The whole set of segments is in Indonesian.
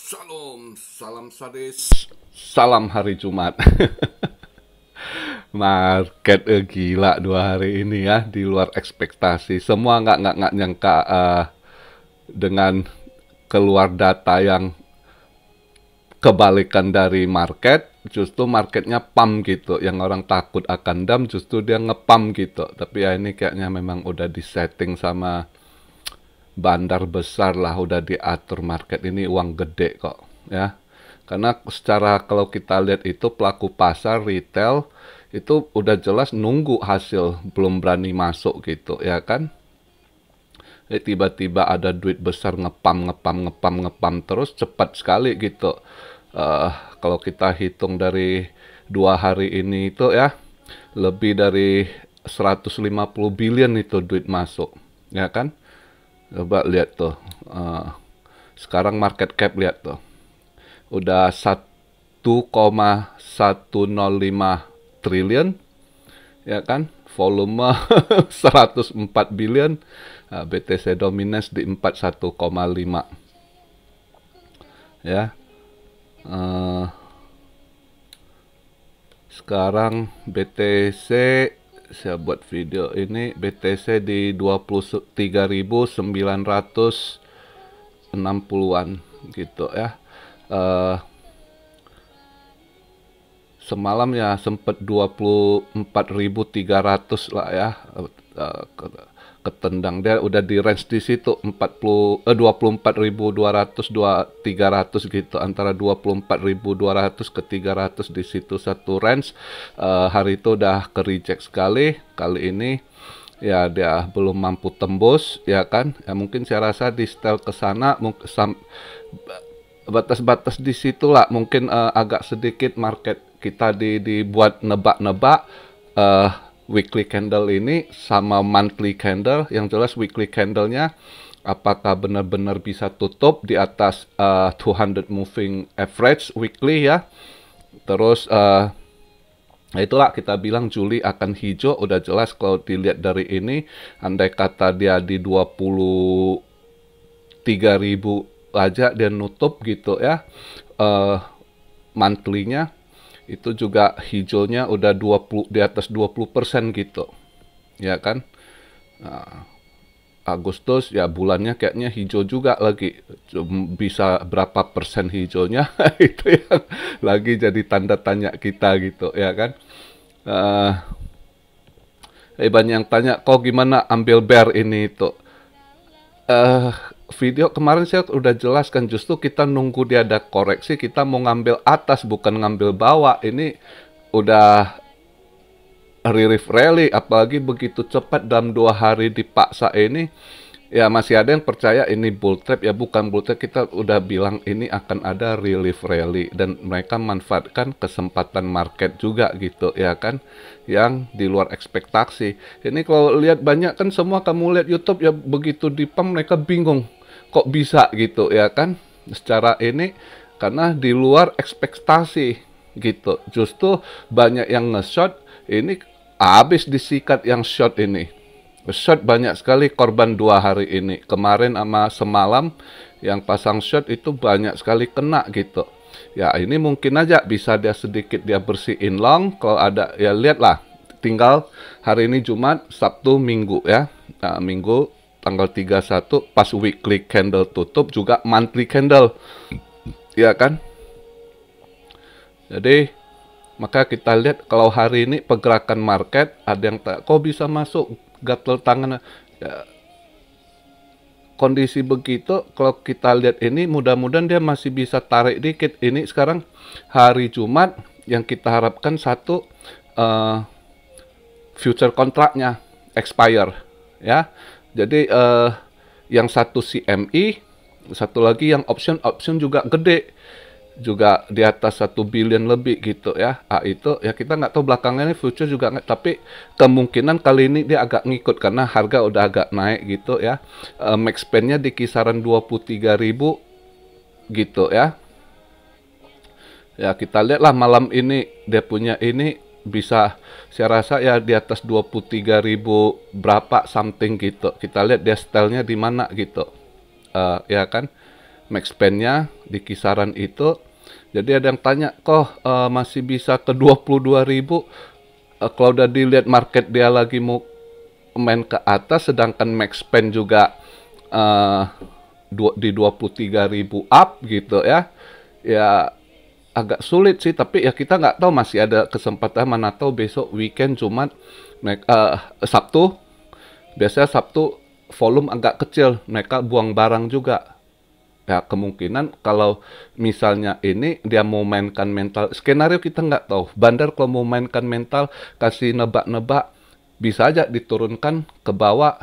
Shalom, salam sadis, salam hari Jumat. Market gila 2 hari ini ya, di luar ekspektasi. Semua nggak nyangka dengan keluar data yang kebalikan dari market, justru marketnya pump gitu. Yang orang takut akan dump, justru dia ngepump gitu. Tapi ya ini kayaknya memang udah disetting sama bandar besar lah, udah diatur. Market ini uang gede kok ya, karena secara kalau kita lihat itu pelaku pasar retail itu udah jelas nunggu hasil, belum berani masuk gitu ya kan. Tiba-tiba ada duit besar ngepam terus cepat sekali gitu. Kalau kita hitung dari 2 hari ini itu ya, lebih dari 150 billion itu duit masuk ya kan. Coba lihat tuh, sekarang market cap lihat tuh, udah 1,105 triliun, ya kan? Volume 104 billion, BTC dominance di 41,5, ya. Sekarang BTC, saya buat video ini, BTC di 23.960-an gitu ya. Semalam ya sempat 24.300 lah ya, ketendang. Dia udah di range di situ 24.200 300 gitu, antara 24.200 ke 300 di situ satu range. Hari itu udah ke reject sekali. Kali ini ya dia belum mampu tembus ya kan. Ya mungkin saya rasa di setel ke sana batas-batas di situlah mungkin agak sedikit market kita dibuat nebak-nebak weekly candle ini sama monthly candle. Yang jelas weekly candlenya apakah benar-benar bisa tutup di atas 200 moving average weekly ya. Terus itulah kita bilang Juli akan hijau. Udah jelas kalau dilihat dari ini, andai kata dia di 23.000 aja dia nutup gitu ya, monthly-nya itu juga hijaunya udah 20, di atas 20% gitu ya kan. Agustus ya bulannya kayaknya hijau juga lagi, bisa berapa persen hijaunya itu yang lagi jadi tanda tanya kita gitu ya kan. Banyak yang tanya kok gimana ambil bear ini itu. Video kemarin saya udah jelaskan, justru kita nunggu dia ada koreksi, kita mau ngambil atas bukan ngambil bawah. Ini udah relief rally, apalagi begitu cepat dalam 2 hari dipaksa ini. Ya masih ada yang percaya ini bull trap, ya bukan bull trap. Kita udah bilang ini akan ada relief rally dan mereka manfaatkan kesempatan market juga gitu ya kan, yang di luar ekspektasi. Ini kalau lihat banyak kan, semua kamu lihat YouTube ya, begitu di pump mereka bingung kok bisa gitu ya kan. Secara ini karena di luar ekspektasi gitu. Justru banyak yang nge-short, ini habis disikat yang short ini. Short banyak sekali korban 2 hari ini. Kemarin sama semalam yang pasang short itu banyak sekali kena gitu. Ya ini mungkin aja bisa dia sedikit dia bersihin long. Kalau ada ya lihatlah. Tinggal hari ini Jumat, Sabtu, Minggu ya. Nah, Minggu tanggal 31 pas weekly candle tutup juga monthly candle. Ya kan? Jadi maka kita lihat kalau hari ini pergerakan market, ada yang kok bisa masuk, gatel tangan ya, kondisi begitu. Kalau kita lihat ini mudah-mudahan dia masih bisa tarik dikit. Ini sekarang hari Jumat, yang kita harapkan satu, future kontraknya expire ya. Jadi yang satu CME, satu lagi yang option juga gede, juga di atas 1 billion lebih gitu ya. Itu ya kita nggak tahu belakangnya, ini future juga nggak, tapi kemungkinan kali ini dia agak ngikut karena harga udah agak naik gitu ya. Max span-nya di kisaran 23.000 gitu ya. Ya kita lihatlah malam ini dia punya ini bisa, saya rasa ya di atas 23.000 berapa something gitu. Kita lihat dia style-nya di mana gitu. Ya kan. max spend-nya di kisaran itu. Jadi ada yang tanya, kok masih bisa ke 22.000? Kalau udah dilihat market dia lagi mau main ke atas, sedangkan max spend juga eh, di 23.000 up gitu ya. Ya agak sulit sih, tapi ya kita nggak tahu, masih ada kesempatan, mana tahu besok weekend Jumat naik, Sabtu, biasanya Sabtu volume agak kecil, mereka buang barang juga. Ya kemungkinan kalau misalnya ini dia mau mainkan mental, skenario kita nggak tahu. Bandar kalau mau mainkan mental, kasih nebak-nebak, bisa aja diturunkan ke bawah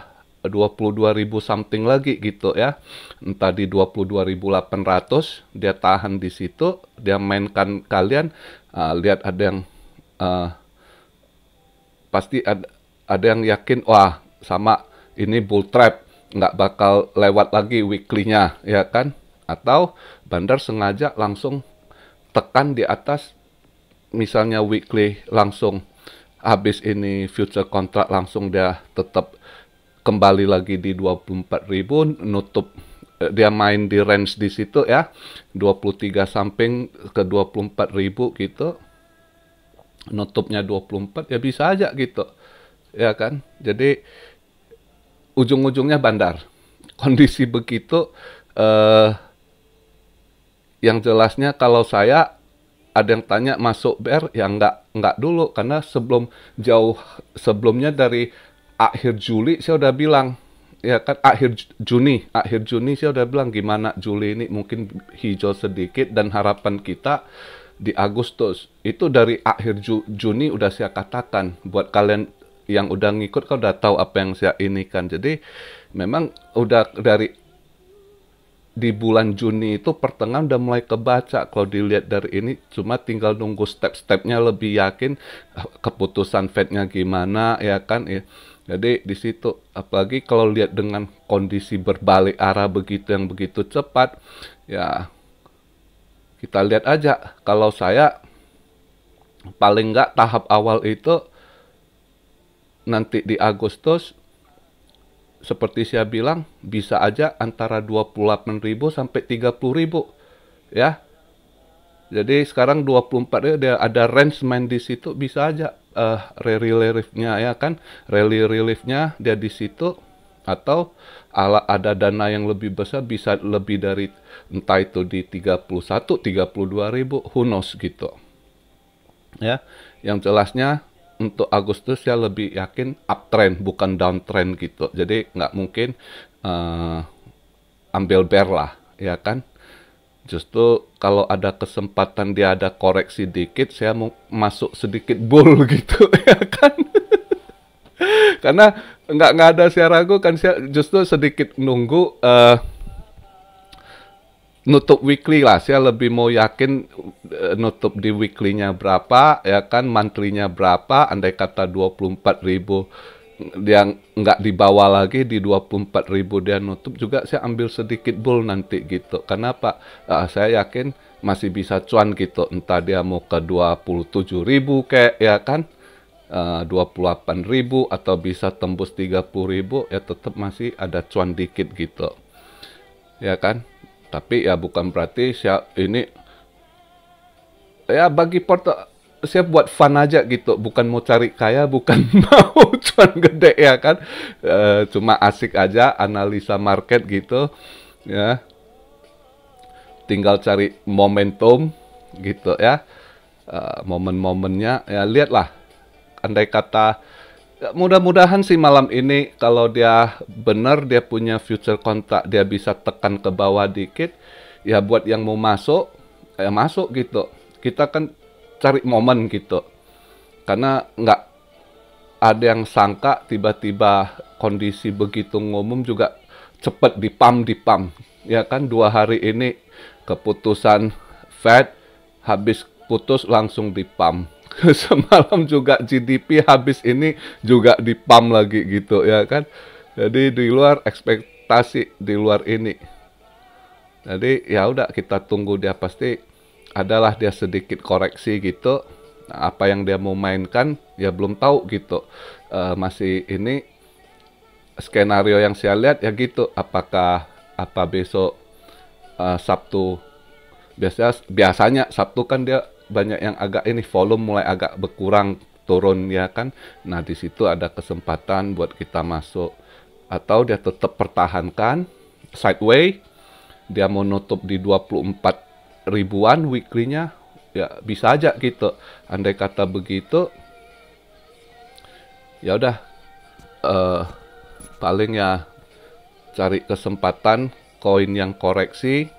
22.000 something lagi gitu ya. Entah di 22.800, dia tahan di situ, dia mainkan kalian, lihat ada yang pasti ada yang yakin, wah sama ini bull trap, nggak bakal lewat lagi weekly-nya, ya kan? Atau bandar sengaja langsung tekan di atas, misalnya weekly langsung habis ini future contract langsung dia tetap kembali lagi di 24.000, nutup, dia main di range di situ ya, 23 samping ke 24.000 gitu, nutupnya 24, ya bisa aja gitu, ya kan? Jadi ujung-ujungnya bandar. Kondisi begitu, yang jelasnya kalau saya, ada yang tanya masuk bear, ya nggak dulu, karena jauh sebelumnya dari akhir Juli saya udah bilang, ya kan, akhir Juni saya udah bilang gimana Juli ini mungkin hijau sedikit, dan harapan kita di Agustus. Itu dari akhir Juni udah saya katakan, buat kalian yang udah ngikut kau udah tahu apa yang saya ini kan. Jadi memang udah dari di bulan Juni itu pertengahan udah mulai kebaca kalau dilihat dari ini, cuma tinggal nunggu step-stepnya lebih yakin, keputusan Fed-nya gimana, ya kan ya. Jadi di situ, apalagi kalau lihat dengan kondisi berbalik arah begitu, yang begitu cepat, ya kita lihat aja. Kalau saya paling nggak tahap awal itu nanti di Agustus, seperti saya bilang, bisa aja antara 28.000 sampai 30.000 ya. Jadi sekarang 24 ya, dia ada range main di situ, bisa aja rally relief-nya, ya kan, rally relief-nya dia di situ, atau ada dana yang lebih besar, bisa lebih dari, entah itu di 31, 32.000, who knows gitu ya. Yang jelasnya untuk Agustus saya lebih yakin uptrend bukan downtrend gitu. Jadi nggak mungkin ambil bear lah, ya kan. Justru kalau ada kesempatan dia ada koreksi dikit, saya mau masuk sedikit bull gitu, ya kan. Karena nggak ada saya ragu kan, saya justru sedikit nunggu nutup weekly lah. Saya lebih mau yakin nutup di weekly-nya berapa, ya kan, monthly-nya berapa. Andai kata 24.000 dia nggak dibawa lagi, di 24.000 dia nutup juga, saya ambil sedikit bull nanti gitu. Kenapa? Saya yakin masih bisa cuan gitu, entah dia mau ke 27.000 kayak, ya kan, 28.000 atau bisa tembus 30.000, ya tetap masih ada cuan dikit gitu, ya kan. Tapi ya bukan berarti saya ini, ya bagi porto, saya buat fun aja gitu, bukan mau cari kaya, bukan mau cuan gede, ya kan. Cuma asik aja analisa market gitu ya, tinggal cari momentum gitu ya. Momen-momennya ya, lihatlah, andai kata, ya, mudah-mudahan sih malam ini kalau dia benar, dia punya future contract, dia bisa tekan ke bawah dikit, ya buat yang mau masuk, ya masuk gitu. Kita kan cari momen gitu, karena nggak ada yang sangka tiba-tiba kondisi begitu ngumum juga cepet dipam, ya kan. 2 hari ini keputusan Fed, habis putus langsung dipam. Semalam juga GDP habis ini juga dipam lagi gitu, ya kan. Jadi di luar ekspektasi, di luar ini. Jadi ya udah, kita tunggu, dia pasti adalah dia sedikit koreksi gitu. Nah, apa yang dia mau mainkan ya belum tahu gitu. Masih ini skenario yang saya lihat ya gitu. Apakah besok Sabtu. Biasanya Sabtu kan dia banyak yang agak ini volume mulai agak berkurang turun ya kan. Nah, di situ ada kesempatan buat kita masuk, atau dia tetap pertahankan sideway, dia mau nutup di 24 ribuan weekly-nya, ya bisa aja gitu. Andai kata begitu, ya udah, eh, paling ya cari kesempatan koin yang koreksi.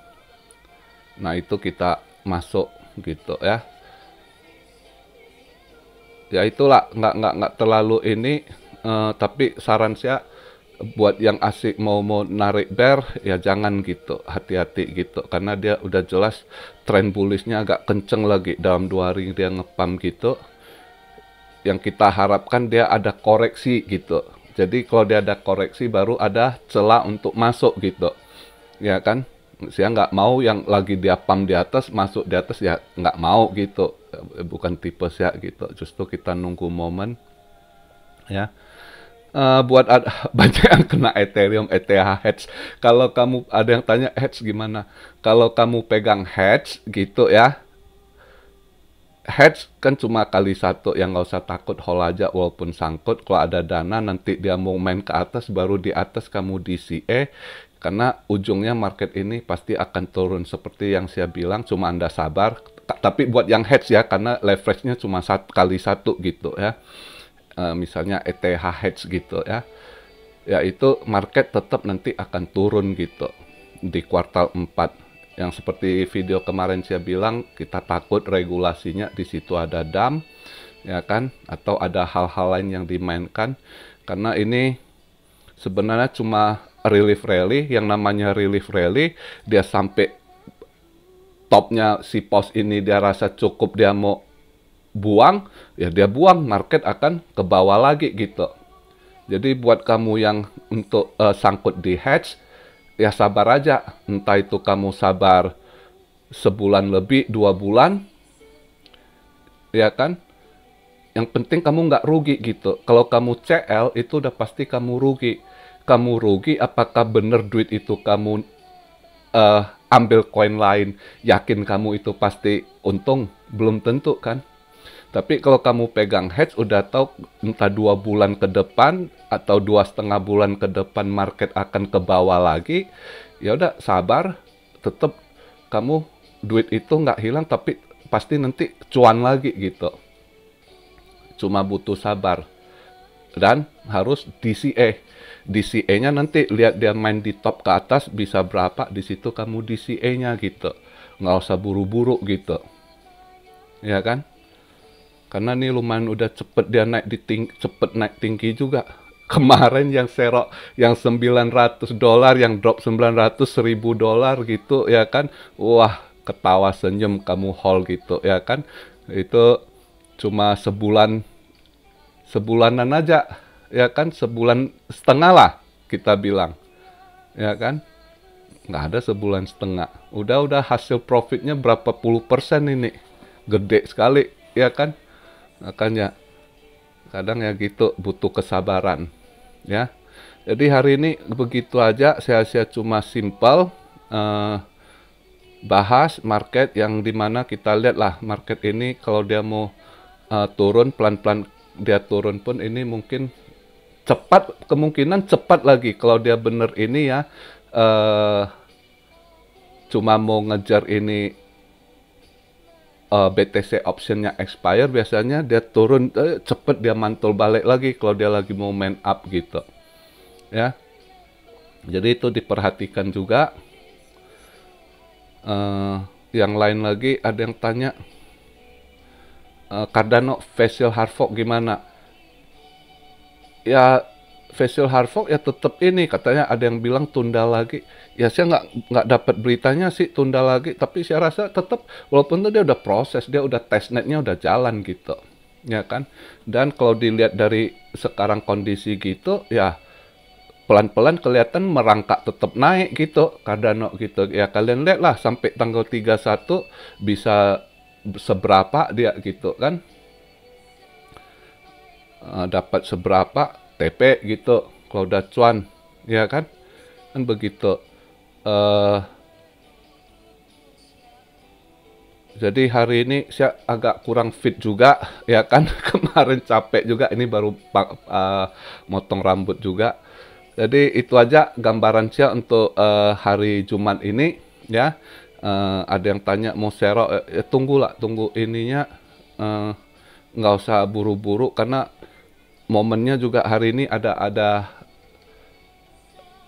Nah, itu kita masuk gitu ya. Ya itulah, nggak terlalu ini, tapi saran saya buat yang asik mau narik bear, ya jangan gitu, hati-hati gitu, karena dia udah jelas tren bullishnya agak kenceng lagi dalam 2 hari dia ngepam gitu. Yang kita harapkan dia ada koreksi gitu. Jadi kalau dia ada koreksi baru ada celah untuk masuk gitu, ya kan. Saya nggak mau yang lagi dia pump di atas masuk di atas, ya nggak mau gitu. Bukan tipe saya gitu. Justru kita nunggu momen ya. Buat banyak yang kena Ethereum ETH hedge. Kalau kamu ada yang tanya hedge gimana? Kalau kamu pegang hedge gitu ya, hedge kan cuma kali satu, yang nggak usah takut, hold aja walaupun sangkut. Kalau ada dana nanti dia mau main ke atas, baru di atas kamu DCA, karena ujungnya market ini pasti akan turun seperti yang saya bilang, cuma Anda sabar. Tapi buat yang hedge ya, karena leverage-nya cuma kali satu gitu ya. Misalnya ETH hedge gitu ya. Ya itu market tetap nanti akan turun gitu di kuartal 4. Yang seperti video kemarin saya bilang, kita takut regulasinya di situ ada dam, ya kan? Atau ada hal-hal lain yang dimainkan. Karena ini sebenarnya cuma relief rally. Yang namanya relief rally, dia sampai topnya si pos ini dia rasa cukup, dia mau buang, ya dia buang, market akan ke bawah lagi gitu. Jadi buat kamu yang untuk sangkut di hedge, ya sabar aja. Entah itu kamu sabar sebulan lebih, 2 bulan, ya kan? Yang penting kamu nggak rugi gitu. Kalau kamu CL, itu udah pasti kamu rugi. Kamu rugi, apakah bener duit itu kamu ambil koin lain, yakin kamu itu pasti untung? Belum tentu kan? Tapi kalau kamu pegang hedge, udah tahu entah 2 bulan ke depan atau 2,5 bulan ke depan market akan ke bawah lagi, ya udah sabar, tetap kamu duit itu nggak hilang, tapi pasti nanti cuan lagi gitu. Cuma butuh sabar dan harus DCA. DCA-nya nanti lihat dia main di top ke atas bisa berapa, di situ kamu DCA-nya gitu. Nggak usah buru-buru gitu, ya kan? Karena nih lumayan udah cepet dia naik cepet naik tinggi juga. Kemarin yang serok yang $900, yang drop 900 ribu dolar gitu ya kan. Wah, ketawa senyum kamu hold gitu ya kan. Itu cuma sebulanan aja ya kan, sebulan setengah lah kita bilang. Ya kan? Nggak ada sebulan setengah. Udah hasil profitnya berapa puluh persen ini. Gede sekali ya kan. Makanya kadang ya gitu, butuh kesabaran ya. Jadi hari ini begitu aja, saya cuma simpel bahas market, yang dimana kita lihat lah market ini kalau dia mau turun pelan-pelan, dia turun pun ini mungkin cepat, kemungkinan cepat lagi kalau dia bener ini ya, cuma mau ngejar ini BTC optionnya expire, biasanya dia turun cepet, dia mantul balik lagi kalau dia lagi mau main up gitu ya. Jadi itu diperhatikan juga. Yang lain lagi ada yang tanya, Cardano facial hard fork gimana ya. Facial hard fork ya tetap ini, katanya ada yang bilang tunda lagi. Ya saya nggak dapat beritanya sih tunda lagi, tapi saya rasa tetap, walaupun itu dia udah proses, dia udah testnetnya udah jalan gitu, ya kan. Dan kalau dilihat dari sekarang kondisi gitu, ya pelan-pelan kelihatan merangkak tetap naik gitu, Cardano gitu. Ya kalian lihat lah sampai tanggal 31 bisa seberapa dia gitu kan. Dapat seberapa TP gitu kalau udah cuan, ya kan begitu. Jadi hari ini saya agak kurang fit juga, ya kan? Kemarin capek juga, ini baru motong rambut juga. Jadi itu aja gambaran saya untuk hari Jumat ini, ya. Ada yang tanya mau sero, tunggulah, tunggu ininya, eh, nggak usah buru-buru karena momennya juga hari ini ada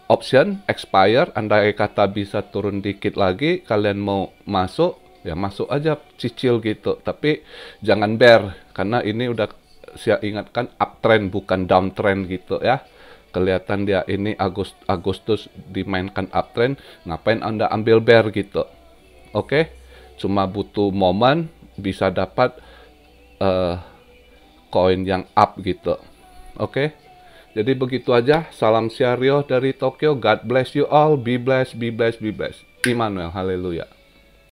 option expire, andai kata bisa turun dikit lagi, kalian mau masuk, ya masuk aja cicil gitu. Tapi jangan bear, karena ini udah saya ingatkan uptrend bukan downtrend gitu ya. Kelihatan dia ini Agustus dimainkan uptrend, ngapain Anda ambil bear gitu. Oke, cuma butuh momen bisa dapat koin yang up gitu. Oke. Jadi begitu aja. Salam Siario dari Tokyo. God bless you all. Be blessed, be blessed, be blessed. Immanuel. Haleluya.